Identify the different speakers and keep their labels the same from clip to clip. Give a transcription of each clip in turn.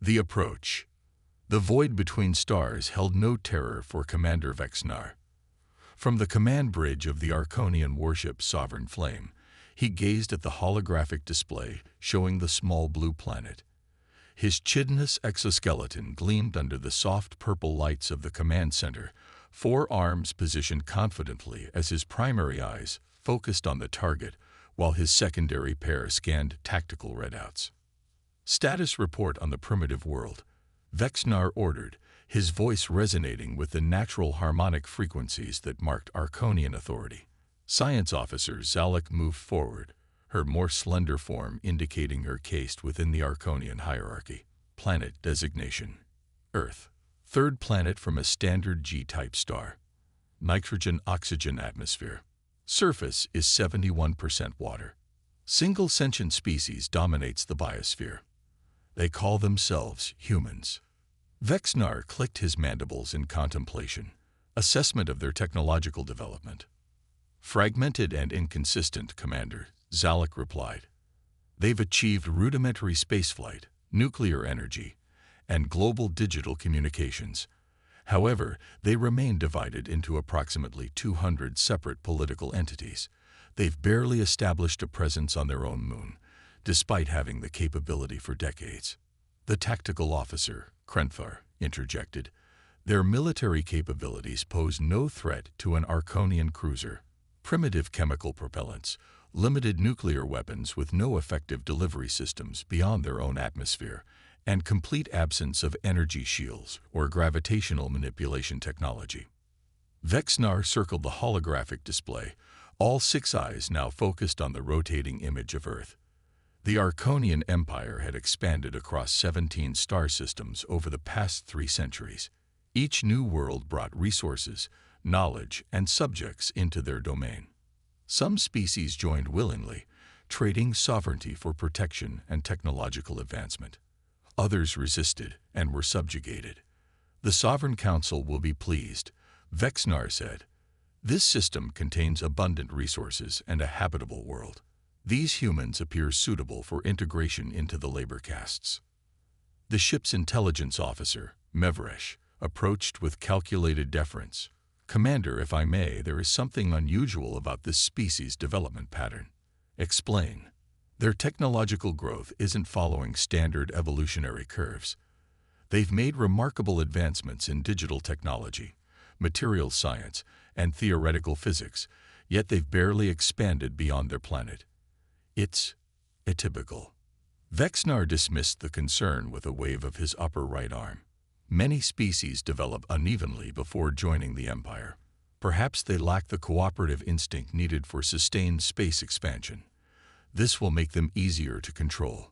Speaker 1: The approach. The void between stars held no terror for Commander Vexnar. From the command bridge of the Arconian warship Sovereign Flame, he gazed at the holographic display showing the small blue planet. His chitinous exoskeleton gleamed under the soft purple lights of the command center, 4 arms positioned confidently as his primary eyes focused on the target, while his secondary pair scanned tactical readouts. Status report on the primitive world, Vexnar ordered, his voice resonating with the natural harmonic frequencies that marked Arconian authority. Science Officer Zalek moved forward, her more slender form indicating her caste within the Arconian hierarchy. Planet designation: Earth. 3rd planet from a standard G-type star. Nitrogen-oxygen atmosphere. Surface is 71% water. Single sentient species dominates the biosphere. They call themselves humans. Vexnar clicked his mandibles in contemplation, assessment of their technological development. Fragmented and inconsistent, Commander, Zalek replied. They've achieved rudimentary spaceflight, nuclear energy, and global digital communications. However, they remain divided into approximately 200 separate political entities. They've barely established a presence on their own moon, despite having the capability for decades. The tactical officer, Krenthar, interjected. Their military capabilities pose no threat to an Arconian cruiser. Primitive chemical propellants, limited nuclear weapons with no effective delivery systems beyond their own atmosphere, and complete absence of energy shields or gravitational manipulation technology. Vexnar circled the holographic display, all 6 eyes now focused on the rotating image of Earth. The Arconian Empire had expanded across 17 star systems over the past 3 centuries. Each new world brought resources, knowledge, and subjects into their domain. Some species joined willingly, trading sovereignty for protection and technological advancement. Others resisted and were subjugated. The Sovereign Council will be pleased, Vexnar said. This system contains abundant resources and a habitable world. These humans appear suitable for integration into the labor castes. The ship's intelligence officer, Mevresh, approached with calculated deference. Commander, if I may, there is something unusual about this species' development pattern. Explain. Their technological growth isn't following standard evolutionary curves. They've made remarkable advancements in digital technology, material science, and theoretical physics, yet they've barely expanded beyond their planet. It's atypical. Vexnar dismissed the concern with a wave of his upper right arm. Many species develop unevenly before joining the Empire. Perhaps they lack the cooperative instinct needed for sustained space expansion. This will make them easier to control.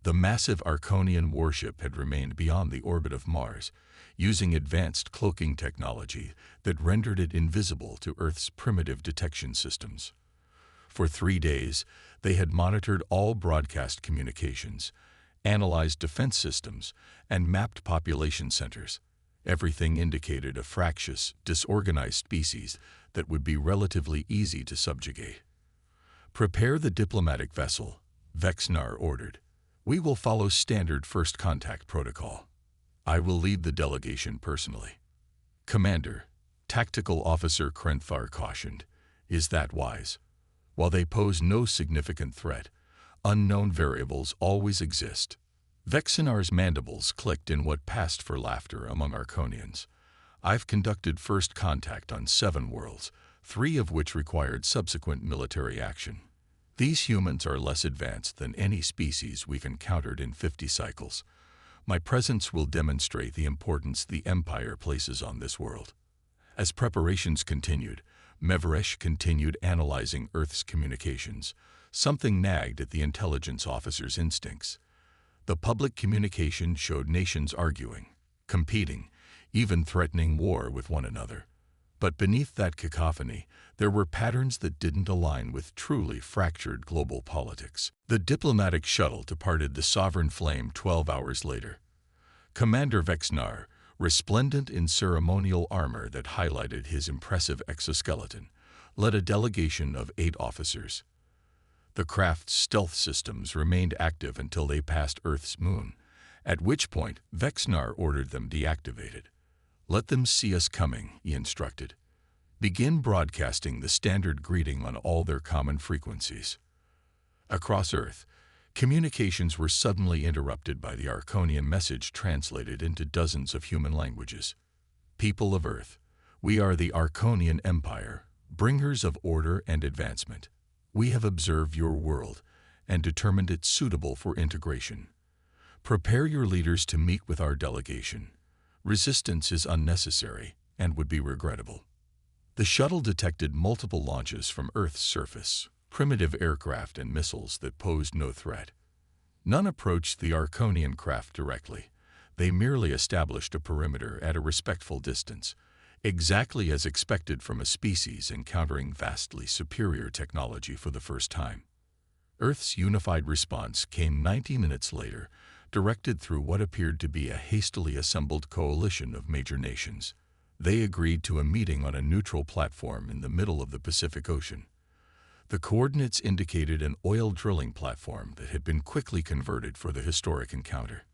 Speaker 1: The massive Arconian warship had remained beyond the orbit of Mars, using advanced cloaking technology that rendered it invisible to Earth's primitive detection systems. For 3 days, they had monitored all broadcast communications, analyzed defense systems, and mapped population centers. Everything indicated a fractious, disorganized species that would be relatively easy to subjugate. Prepare the diplomatic vessel, Vexnar ordered. We will follow standard first contact protocol. I will lead the delegation personally. Commander, Tactical Officer Krenthar cautioned, is that wise? While they pose no significant threat, unknown variables always exist. Vexinar's mandibles clicked in what passed for laughter among Arconians. I've conducted first contact on 7 worlds, 3 of which required subsequent military action. These humans are less advanced than any species we've encountered in 50 cycles. My presence will demonstrate the importance the Empire places on this world. As preparations continued, Mevresh continued analyzing Earth's communications. Something nagged at the intelligence officer's instincts. The public communication showed nations arguing, competing, even threatening war with one another. But beneath that cacophony, there were patterns that didn't align with truly fractured global politics. The diplomatic shuttle departed the Sovereign Flame 12 hours later. Commander Vexnar, resplendent in ceremonial armor that highlighted his impressive exoskeleton, led a delegation of 8 officers. The craft's stealth systems remained active until they passed Earth's moon, at which point Vexnar ordered them deactivated. "Let them see us coming," he instructed. "Begin broadcasting the standard greeting on all their common frequencies." Across Earth, communications were suddenly interrupted by the Arconian message translated into dozens of human languages. "People of Earth, we are the Arconian Empire, bringers of order and advancement. We have observed your world and determined it suitable for integration. Prepare your leaders to meet with our delegation. Resistance is unnecessary and would be regrettable." The shuttle detected multiple launches from Earth's surface, primitive aircraft and missiles that posed no threat. None approached the Arconian craft directly. They merely established a perimeter at a respectful distance, exactly as expected from a species encountering vastly superior technology for the first time. Earth's unified response came 90 minutes later, directed through what appeared to be a hastily assembled coalition of major nations. They agreed to a meeting on a neutral platform in the middle of the Pacific Ocean. The coordinates indicated an oil drilling platform that had been quickly converted for the historic encounter.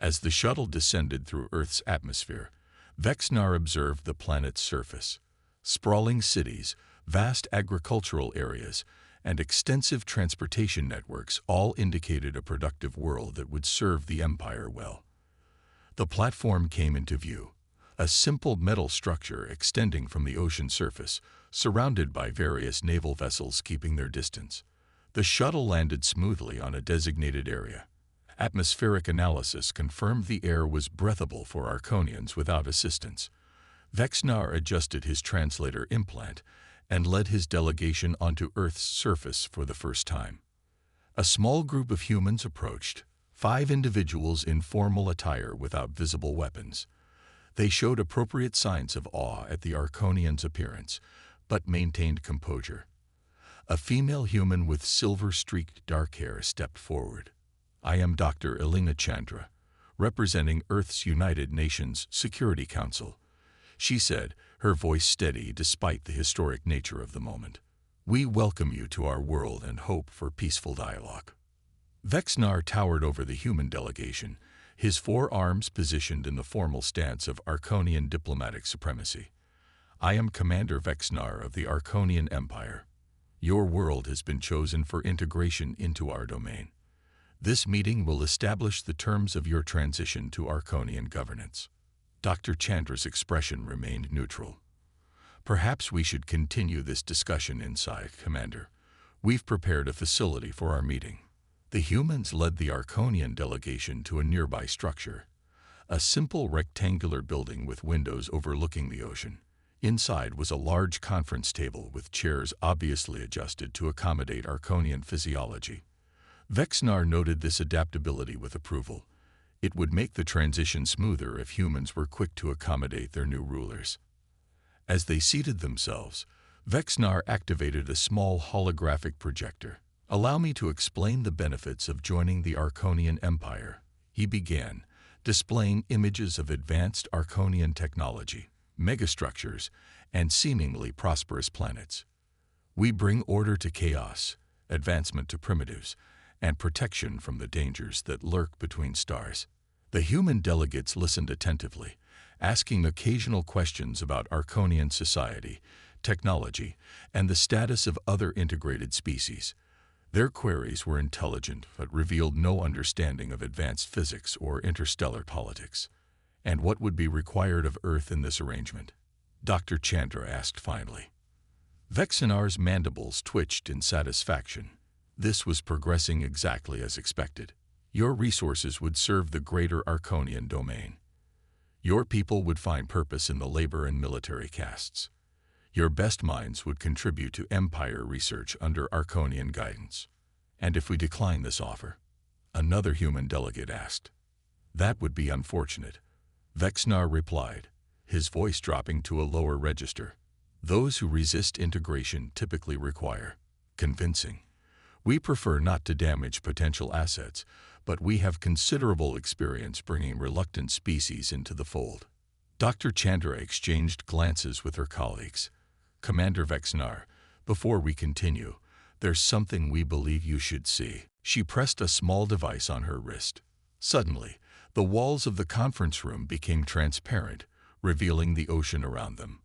Speaker 1: As the shuttle descended through Earth's atmosphere, Vexnar observed the planet's surface. Sprawling cities, vast agricultural areas, and extensive transportation networks all indicated a productive world that would serve the Empire well. The platform came into view, a simple metal structure extending from the ocean surface, surrounded by various naval vessels keeping their distance. The shuttle landed smoothly on a designated area. Atmospheric analysis confirmed the air was breathable for Arconians without assistance. Vexnar adjusted his translator implant and led his delegation onto Earth's surface for the first time. A small group of humans approached, 5 individuals in formal attire without visible weapons. They showed appropriate signs of awe at the Arconians' appearance, but maintained composure. A female human with silver-streaked dark hair stepped forward. "I am Dr. Elena Chandra, representing Earth's United Nations Security Council," she said, her voice steady despite the historic nature of the moment. "We welcome you to our world and hope for peaceful dialogue." Vexnar towered over the human delegation, his 4 arms positioned in the formal stance of Arconian diplomatic supremacy. "I am Commander Vexnar of the Arconian Empire. Your world has been chosen for integration into our domain. This meeting will establish the terms of your transition to Arconian governance." Dr. Chandra's expression remained neutral. "Perhaps we should continue this discussion inside, Commander. We've prepared a facility for our meeting." The humans led the Arconian delegation to a nearby structure, a simple rectangular building with windows overlooking the ocean. Inside was a large conference table with chairs obviously adjusted to accommodate Arconian physiology. Vexnar noted this adaptability with approval. It would make the transition smoother if humans were quick to accommodate their new rulers. As they seated themselves, Vexnar activated a small holographic projector. "Allow me to explain the benefits of joining the Arconian Empire," he began, displaying images of advanced Arconian technology, megastructures, and seemingly prosperous planets. "We bring order to chaos, advancement to primitives, and protection from the dangers that lurk between stars." The human delegates listened attentively, asking occasional questions about Arconian society, technology, and the status of other integrated species. Their queries were intelligent but revealed no understanding of advanced physics or interstellar politics. "And what would be required of Earth in this arrangement?" Dr. Chandra asked finally. Vexnar's mandibles twitched in satisfaction. This was progressing exactly as expected. "Your resources would serve the greater Arconian domain. Your people would find purpose in the labor and military castes. Your best minds would contribute to Empire research under Arconian guidance." "And if we decline this offer?" another human delegate asked. "That would be unfortunate," Vexnar replied, his voice dropping to a lower register. "Those who resist integration typically require convincing. We prefer not to damage potential assets, but we have considerable experience bringing reluctant species into the fold." Dr. Chandra exchanged glances with her colleagues. "Commander Vexnar, before we continue, there's something we believe you should see." She pressed a small device on her wrist. Suddenly, The walls of the conference room became transparent, revealing the ocean around them.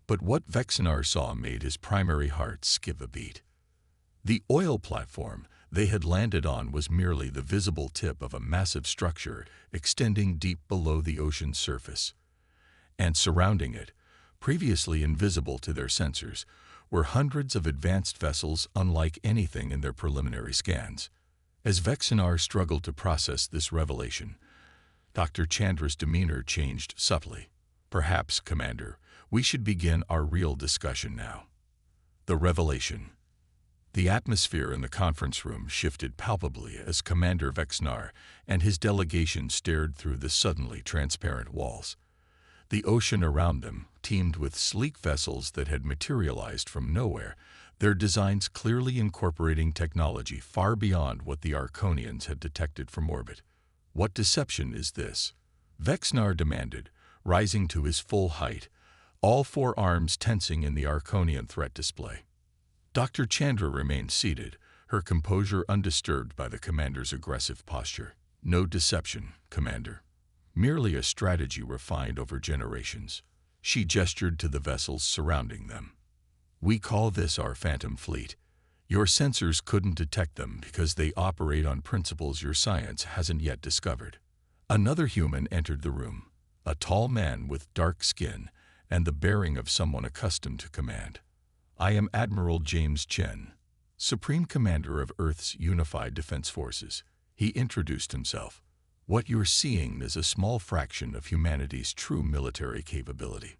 Speaker 1: But what Vexinar saw made his primary heart skip a beat. The oil platform they had landed on was merely the visible tip of a massive structure extending deep below the ocean's surface. And surrounding it, previously invisible to their sensors, were hundreds of advanced vessels unlike anything in their preliminary scans. As Vexinar struggled to process this revelation, Dr. Chandra's demeanor changed subtly. "Perhaps, Commander, we should begin our real discussion now." The revelation. The atmosphere in the conference room shifted palpably as Commander Vexinar and his delegation stared through the suddenly transparent walls. The ocean around them teemed with sleek vessels that had materialized from nowhere, their designs clearly incorporating technology far beyond what the Arconians had detected from orbit. "What deception is this?" Vexinar demanded, rising to his full height, all four arms tensing in the Arconian threat display. Dr. Chandra remained seated, her composure undisturbed by the commander's aggressive posture. "No deception, Commander. Merely a strategy refined over generations." She gestured to the vessels surrounding them. "We call this our Phantom Fleet. Your sensors couldn't detect them because they operate on principles your science hasn't yet discovered." Another human entered the room, a tall man with dark skin and the bearing of someone accustomed to command. "I am Admiral James Chen, Supreme Commander of Earth's Unified Defense Forces." He introduced himself. "What you're seeing is a small fraction of humanity's true military capability."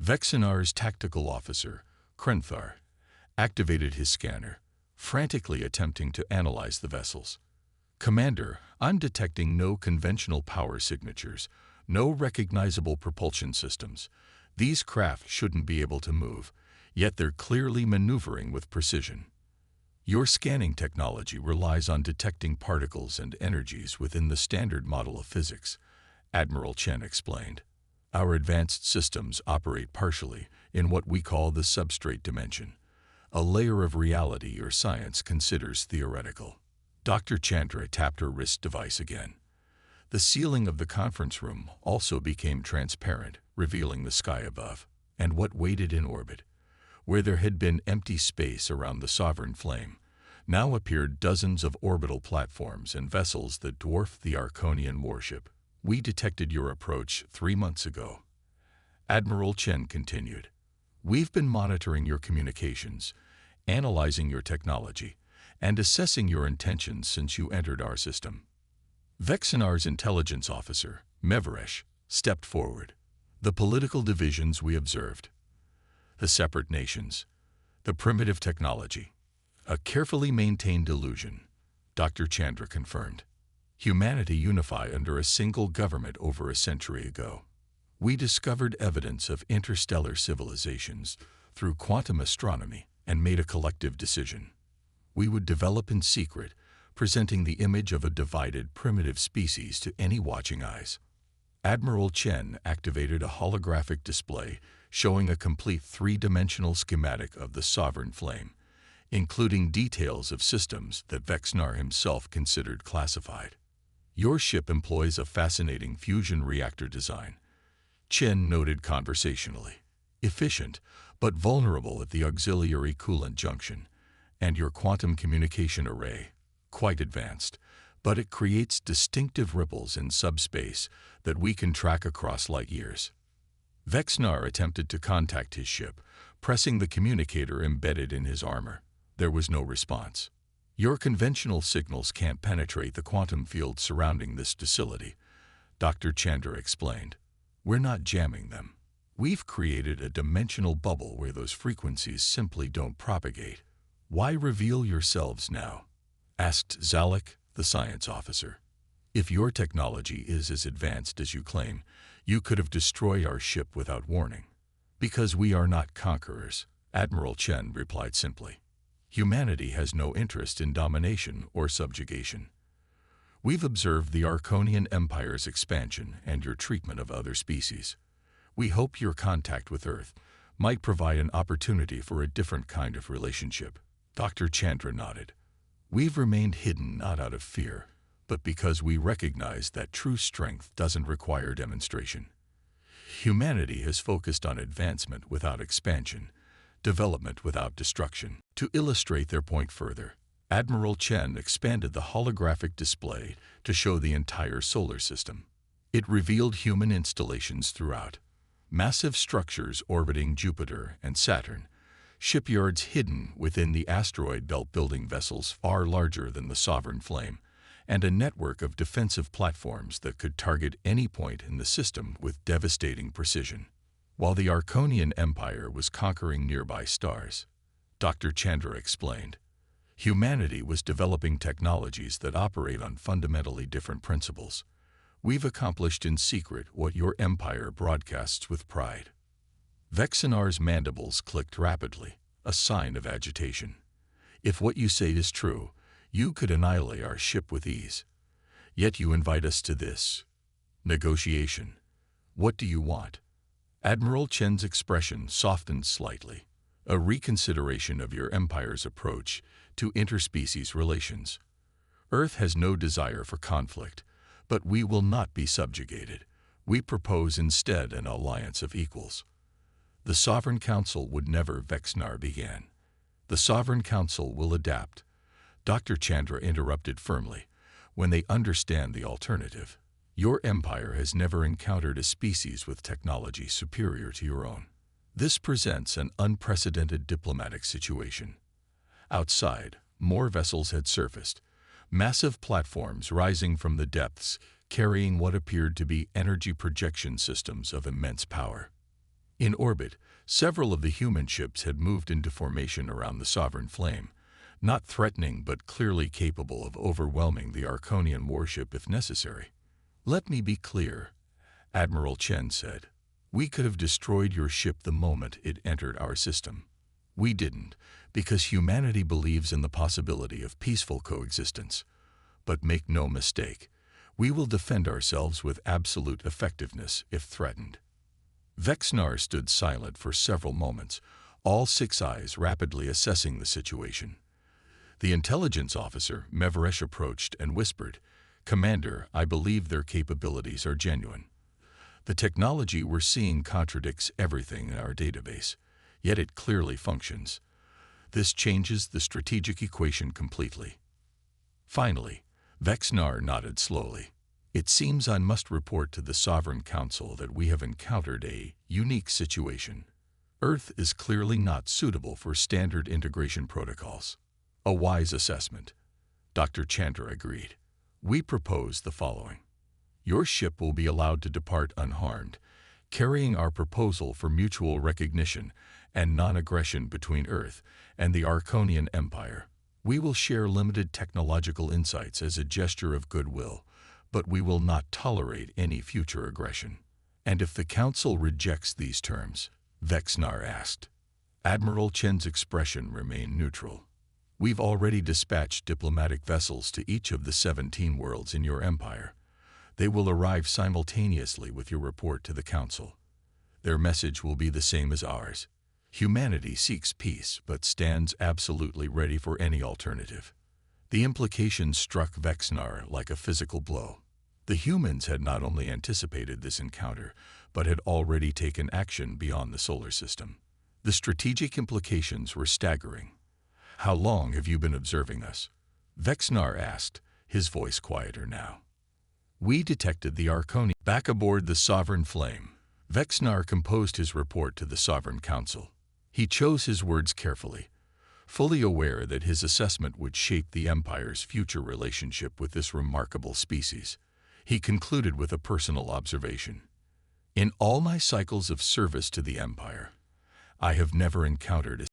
Speaker 1: Vexinar's tactical officer, Krenthar, activated his scanner, frantically attempting to analyze the vessels. "Commander, I'm detecting no conventional power signatures, no recognizable propulsion systems. These craft shouldn't be able to move, yet they're clearly maneuvering with precision. Your scanning technology relies on detecting particles and energies within the standard model of physics," Admiral Chen explained. "Our advanced systems operate partially in what we call the substrate dimension, a layer of reality your science considers theoretical." Dr. Chandra tapped her wrist device again. The ceiling of the conference room also became transparent, revealing the sky above, and what waited in orbit. Where there had been empty space around the Sovereign Flame, now appeared dozens of orbital platforms and vessels that dwarfed the Arconian warship. "We detected your approach 3 months ago," Admiral Chen continued. "We've been monitoring your communications, analyzing your technology, and assessing your intentions since you entered our system." Vexinar's intelligence officer, Meveresh, stepped forward. "The political divisions we observed, the separate nations, the primitive technology, a carefully maintained illusion," Dr. Chandra confirmed. "Humanity unified under a single government over a century ago. We discovered evidence of interstellar civilizations through quantum astronomy and made a collective decision. We would develop in secret, presenting the image of a divided, primitive species to any watching eyes." Admiral Chen activated a holographic display showing a complete three-dimensional schematic of the Sovereign Flame, including details of systems that Vexinar himself considered classified. "Your ship employs a fascinating fusion reactor design," Chen noted conversationally. "Efficient, but vulnerable at the auxiliary coolant junction, and your quantum communication array, quite advanced, but it creates distinctive ripples in subspace that we can track across light years." Vexinar attempted to contact his ship, pressing the communicator embedded in his armor. There was no response. "Your conventional signals can't penetrate the quantum field surrounding this facility," Dr. Chandra explained. "We're not jamming them. We've created a dimensional bubble where those frequencies simply don't propagate." "Why reveal yourselves now?" asked Zalek, the science officer. "If your technology is as advanced as you claim, you could have destroyed our ship without warning." "Because we are not conquerors," Admiral Chen replied simply. "Humanity has no interest in domination or subjugation. We've observed the Arconian Empire's expansion and your treatment of other species. We hope your contact with Earth might provide an opportunity for a different kind of relationship." Dr. Chandra nodded. "We've remained hidden not out of fear, but because we recognize that true strength doesn't require demonstration. Humanity has focused on advancement without expansion, development without destruction. To illustrate their point further, Admiral Chen expanded the holographic display to show the entire solar system. It revealed human installations throughout, massive structures orbiting Jupiter and Saturn, shipyards hidden within the asteroid belt building vessels far larger than the Sovereign Flame, and a network of defensive platforms that could target any point in the system with devastating precision. While the Arconian Empire was conquering nearby stars, Dr. Chandra explained, humanity was developing technologies that operate on fundamentally different principles. We've accomplished in secret what your empire broadcasts with pride. Vexinar's mandibles clicked rapidly, a sign of agitation. If what you say is true, you could annihilate our ship with ease. Yet you invite us to this negotiation. What do you want? Admiral Chen's expression softened slightly, a reconsideration of your empire's approach to interspecies relations. Earth has no desire for conflict, but we will not be subjugated. We propose instead an alliance of equals. The Sovereign Council would never, Vexinar began. The Sovereign Council will adapt. Dr. Chandra interrupted firmly. When they understand the alternative, your empire has never encountered a species with technology superior to your own. This presents an unprecedented diplomatic situation. Outside, more vessels had surfaced, massive platforms rising from the depths, carrying what appeared to be energy projection systems of immense power. In orbit, several of the human ships had moved into formation around the Sovereign Flame, not threatening but clearly capable of overwhelming the Arconian warship if necessary. Let me be clear, Admiral Chen said. We could have destroyed your ship the moment it entered our system. We didn't, because humanity believes in the possibility of peaceful coexistence. But make no mistake, we will defend ourselves with absolute effectiveness if threatened. Vexinar stood silent for several moments, all six eyes rapidly assessing the situation. The intelligence officer, Meveresh, approached and whispered, "Commander, I believe their capabilities are genuine. The technology we're seeing contradicts everything in our database, yet it clearly functions. This changes the strategic equation completely." Finally, Vexinar nodded slowly. "It seems I must report to the Sovereign Council that we have encountered a unique situation. Earth is clearly not suitable for standard integration protocols." A wise assessment. Dr. Chandra agreed. "We propose the following. Your ship will be allowed to depart unharmed, carrying our proposal for mutual recognition and non-aggression between Earth and the Arconian Empire. We will share limited technological insights as a gesture of goodwill, but we will not tolerate any future aggression." "And if the Council rejects these terms?" Vexinar asked. Admiral Chen's expression remained neutral. "We've already dispatched diplomatic vessels to each of the 17 worlds in your empire. They will arrive simultaneously with your report to the Council. Their message will be the same as ours. Humanity seeks peace but stands absolutely ready for any alternative." The implication struck Vexinar like a physical blow. The humans had not only anticipated this encounter, but had already taken action beyond the solar system. The strategic implications were staggering. "How long have you been observing us?" Vexinar asked, his voice quieter now. "We detected the Arconian." Back aboard the Sovereign Flame, Vexinar composed his report to the Sovereign Council. He chose his words carefully, fully aware that his assessment would shape the Empire's future relationship with this remarkable species. He concluded with a personal observation. "In all my cycles of service to the Empire, I have never encountered a